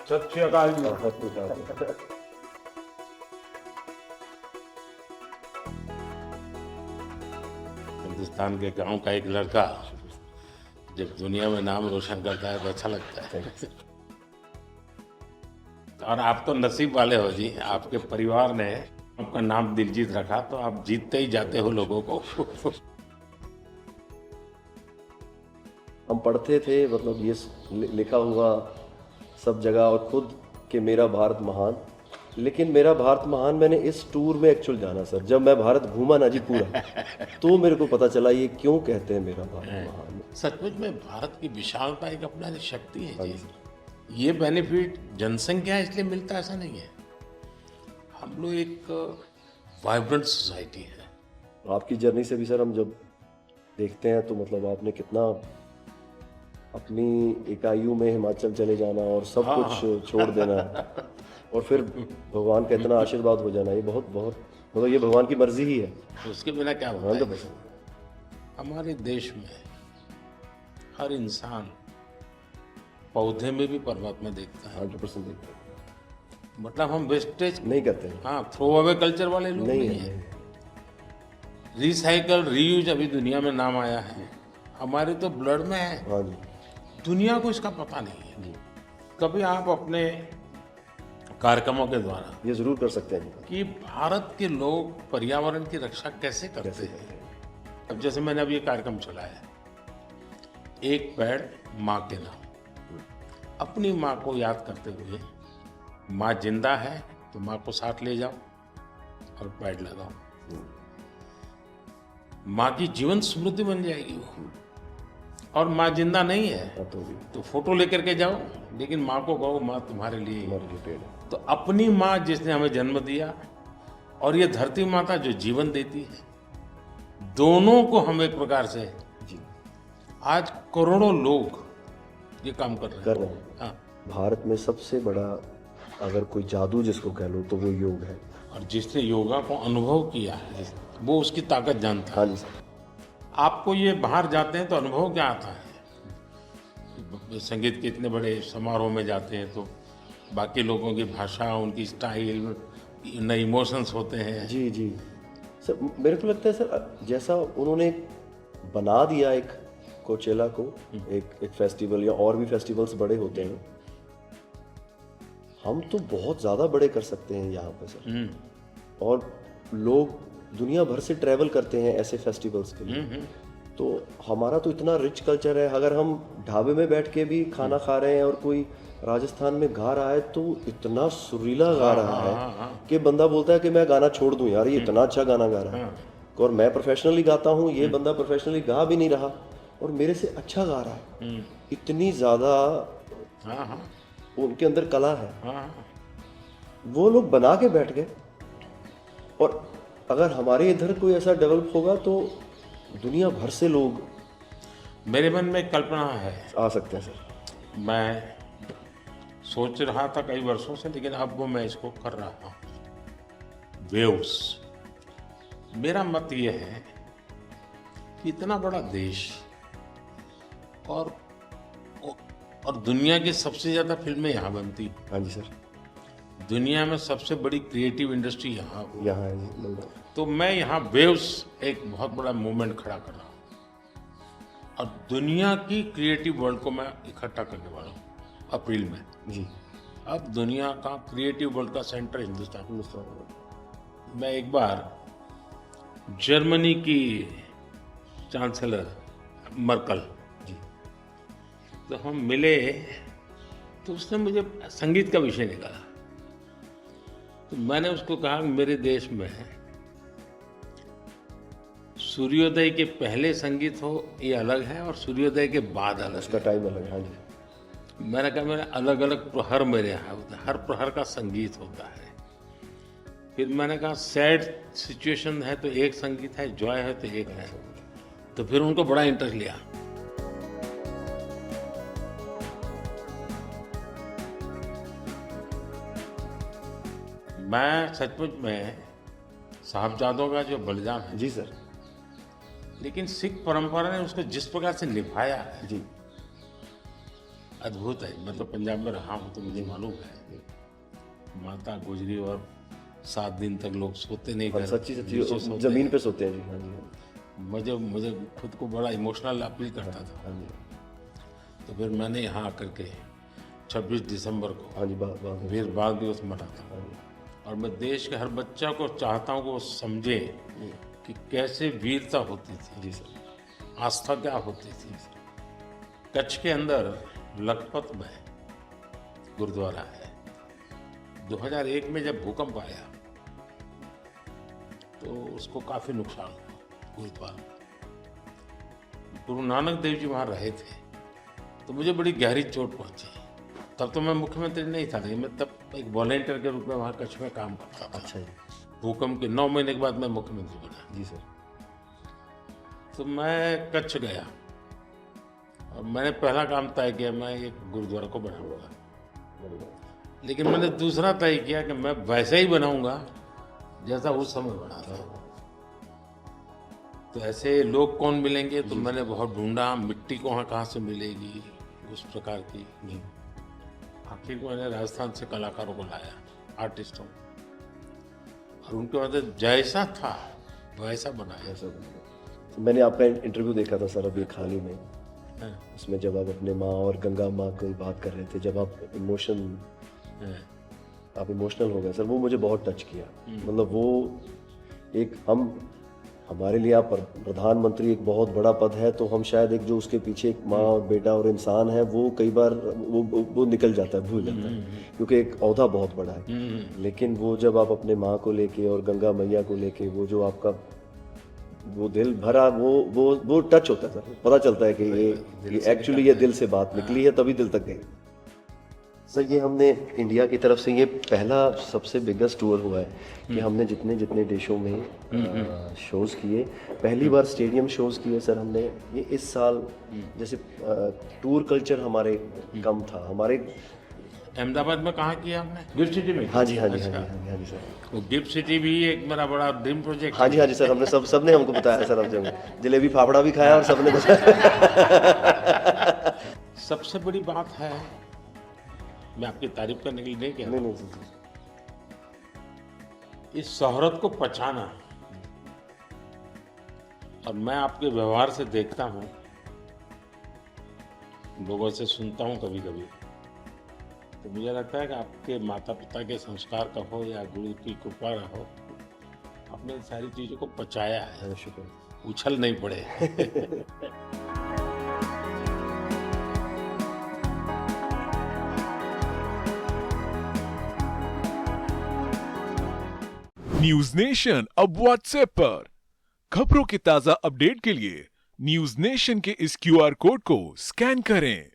सत श्री अकाल जी। हिंदुस्तान के गांव का एक लड़का जब दुनिया में नाम रोशन करता है तो अच्छा लगता है। और आप तो नसीब वाले हो जी, आपके परिवार ने आपका नाम दिलजीत रखा तो आप जीतते ही जाते हो लोगों को। हम पढ़ते थे, मतलब ये लिखा हुआ सब जगह और खुद कि मेरा भारत महान। लेकिन मेरा भारत महान मैंने इस टूर में एक्चुअल जाना सर, जब मैं भारत घूमा ना जी पूरा, तो मेरे को पता चला ये क्यों कहते हैं मेरा भारत महान। सचमुच में भारत की विशालता एक अपना शक्ति है जी। ये बेनिफिट जनसंख्या है इसलिए मिलता है ऐसा नहीं है। हम लोग एक वाइब्रेंट सोसाइटी है। आपकी जर्नी से भी सर हम जब देखते हैं तो मतलब आपने कितना अपनी इकाइयों में हिमाचल चले जाना और सब कुछ छोड़ देना और फिर भगवान का इतना आशीर्वाद हो जाना, ये बहुत बहुत मतलब ये भगवान की मर्जी ही है। तो उसके बिना क्या होता है? हमारे देश में हर इंसान पौधे में भी परमात्मा देखता है। 100% देखते हैं, मतलब हम वेस्टेज नहीं करते हैं। हाँ, थ्रो अवे कल्चर वाले लोग नहीं है। रिसाइकल रीयूज अभी दुनिया में नाम आया है, हमारे तो ब्लड में है। हाँ जी। दुनिया को इसका पता नहीं है। कभी आप अपने कार्यक्रमों के द्वारा ये जरूर कर सकते हैं कि भारत के लोग पर्यावरण की रक्षा कैसे करते हैं। अब जैसे मैंने अभी ये कार्यक्रम चलाया, एक पेड़ माँ के नाम, अपनी माँ को याद करते हुए, माँ जिंदा है तो माँ को साथ ले जाओ और पेड़ लगाओ। माँ की जीवन स्मृति बन जाएगी वो। और माँ जिंदा नहीं है तो फोटो लेकर के जाओ, लेकिन माँ को कहो माँ तुम्हारे लिए पेड़। तो अपनी माँ जिसने हमें जन्म दिया और ये धरती माता जो जीवन देती है, दोनों को हम एक प्रकार से जी आज करोड़ों लोग ये काम कर रहे हैं। हाँ। भारत में सबसे बड़ा अगर कोई जादू जिसको कह लो तो वो योग है। और जिसने योगा को अनुभव किया है वो उसकी ताकत जानता है। हाँ जी सर। आपको ये बाहर जाते हैं तो अनुभव क्या आता है? संगीत के इतने बड़े समारोह में जाते हैं तो बाकी लोगों की भाषा, उनकी स्टाइल, नए इमोशंस होते हैं। जी जी सर, मेरे को लगता है सर जैसा उन्होंने बना दिया एक कोचेला को एक फेस्टिवल या और भी फेस्टिवल्स बड़े होते हैं, हम तो बहुत ज़्यादा बड़े कर सकते हैं यहाँ पे सर। और लोग दुनिया भर से ट्रैवल करते हैं ऐसे फेस्टिवल्स के लिए। तो हमारा तो इतना रिच कल्चर है, अगर हम ढाबे में बैठ के भी खाना खा रहे हैं और कोई राजस्थान में गा रहा है तो इतना सुरीला गा रहा है कि बंदा बोलता है कि मैं गाना छोड़ दूं यार, ये इतना अच्छा गाना गा रहा है। और मैं प्रोफेशनली गाता हूँ, ये बंदा प्रोफेशनली गा भी नहीं रहा और मेरे से अच्छा गा रहा है। इतनी ज़्यादा उनके अंदर कला है। वो लोग बना के बैठ गए और अगर हमारे इधर कोई ऐसा डेवलप होगा तो दुनिया भर से लोग, मेरे मन में कल्पना है, आ सकते हैं सर। मैं सोच रहा था कई वर्षों से, लेकिन अब वो मैं इसको कर रहा हूँ। वेव्स, मेरा मत ये है कि इतना बड़ा देश और दुनिया की सबसे ज़्यादा फिल्में यहाँ बनती। हाँ जी सर। दुनिया में सबसे बड़ी क्रिएटिव इंडस्ट्री यहाँ है जी। तो मैं यहाँ वेव्स एक बहुत बड़ा मूवमेंट खड़ा कर रहा हूँ और दुनिया की क्रिएटिव वर्ल्ड को मैं इकट्ठा करने वाला हूँ अप्रैल में जी। अब दुनिया का क्रिएटिव वर्ल्ड का सेंटर हिंदुस्तान। मैं एक बार जर्मनी की चांसलर मर्कल जी, तो हम मिले तो उसने मुझे संगीत का विषय निकाला। तो मैंने उसको कहा मेरे देश में सूर्योदय के पहले संगीत हो ये अलग है और सूर्योदय के बाद अलग, उसका टाइम अलग है। हाँ जी। मैंने कहा मेरे अलग अलग प्रहर मेरे यहाँ होता है, हर प्रहर का संगीत होता है। फिर मैंने कहा सैड सिचुएशन है तो एक संगीत है, जॉय है तो एक है। तो फिर उनको बड़ा इंटरेस्ट लिया। मैं सचमुच में साहबजादों का जो बलिदान है जी सर, लेकिन सिख परंपरा ने उसको जिस प्रकार से निभाया है जी अद्भुत है। मतलब पंजाब में रहा हूँ तो मुझे मालूम है, माता गुजरी और 7 दिन तक लोग सोते नहीं हाँ, घर, सच्ची नीचे सच्ची सोते जमीन हैं। पे सोते हैं जी। हाँ जी, हाँ मुझे खुद को बड़ा इमोशनल अपील करता था। हाँ जी, तो फिर मैंने यहाँ आकर के 26 दिसंबर को हाँ जी, बात वीर बाल दिवस मना था। हाँ जी, और मैं देश के हर बच्चा को चाहता हूँ कि वो समझे कि कैसे वीरता होती थी, जी सर, आस्था क्या होती थी। कच्छ के अंदर लखपत में गुरुद्वारा है। 2001 में जब भूकंप आया तो उसको काफी नुकसान हुआ गुरुद्वारा। गुरु नानक देव जी वहाँ रहे थे तो मुझे बड़ी गहरी चोट पहुंची। तब तो मैं मुख्यमंत्री नहीं था, लेकिन मैं तब एक वॉलेंटियर के रूप में वहाँ कच्छ में काम करता था। अच्छा जी, भूकंप के 9 महीने के बाद मैं मुख्यमंत्री बना। जी सर, तो मैं कच्छ गया और मैंने पहला काम तय किया, मैं एक गुरुद्वारा को बनाऊंगा। लेकिन मैंने दूसरा तय किया कि मैं वैसा ही बनाऊंगा जैसा उस समय बना था। तो ऐसे लोग कौन मिलेंगे, तो मैंने बहुत ढूंढा मिट्टी कहाँ से मिलेगी उस प्रकार की। आखिर को मैंने राजस्थान से कलाकारों को लाया, आर्टिस्टों, और उनके बाद जैसा था वैसा बनाया। ऐसा बना। तो मैंने आपका इंटरव्यू देखा था सर अभी हाल ही में, हाँ, उसमें जब आप अपने माँ और गंगा माँ की बात कर रहे थे, जब आप हाँ, इमोशनल हो गए सर, वो मुझे बहुत टच किया। मतलब वो एक हमारे लिए आप प्रधानमंत्री एक बहुत बड़ा पद है, तो हम शायद एक जो उसके पीछे एक माँ और बेटा और इंसान है, वो कई बार वो निकल जाता है, भूल जाता है, क्योंकि एक ओहदा बहुत बड़ा है। लेकिन वो जब आप अपने माँ को लेके और गंगा मैया को लेके, वो जो आपका वो दिल भरा, वो टच होता है सर, पता चलता है कि ये एक्चुअली ये दिल से बात निकली है, तभी दिल तक गई। सर ये हमने इंडिया की तरफ से ये पहला सबसे बिगेस्ट टूर हुआ है कि हमने जितने जितने देशों में शोज़ किए, पहली बार स्टेडियम शोज़ किए सर हमने। ये इस साल जैसे टूर कल्चर हमारे कम था हमारे। अहमदाबाद में कहाँ किया हमने? गिफ्ट सिटी में। हाँ जी, हाँ जी, हाँ अच्छा। जी, हाँ जी, हाँ जी सर, वो गिफ्ट सिटी भी एक मेरा बड़ा ड्रीम प्रोजेक्ट हाँ जी, हाँ जी सर, हमने सबने हमको बताया सर, हम जब जलेबी फाफड़ा भी खाया और सबने बताया। सबसे बड़ी बात है, मैं आपकी तारीफ करने के लिए नहीं कह रहा, नहीं सर, इस शोहरत को पचाना। और मैं आपके व्यवहार से देखता हूँ, लोगों से सुनता हूँ कभी कभी, तो मुझे लगता है कि आपके माता पिता के संस्कार का हो या गुरु की कृपा का हो, आपने इन सारी चीज़ों को पचाया है, शुक्र। उछल नहीं पड़े। न्यूज नेशन अब व्हाट्सएप पर। खबरों के ताजा अपडेट के लिए न्यूज नेशन के इस क्यूआर कोड को स्कैन करें।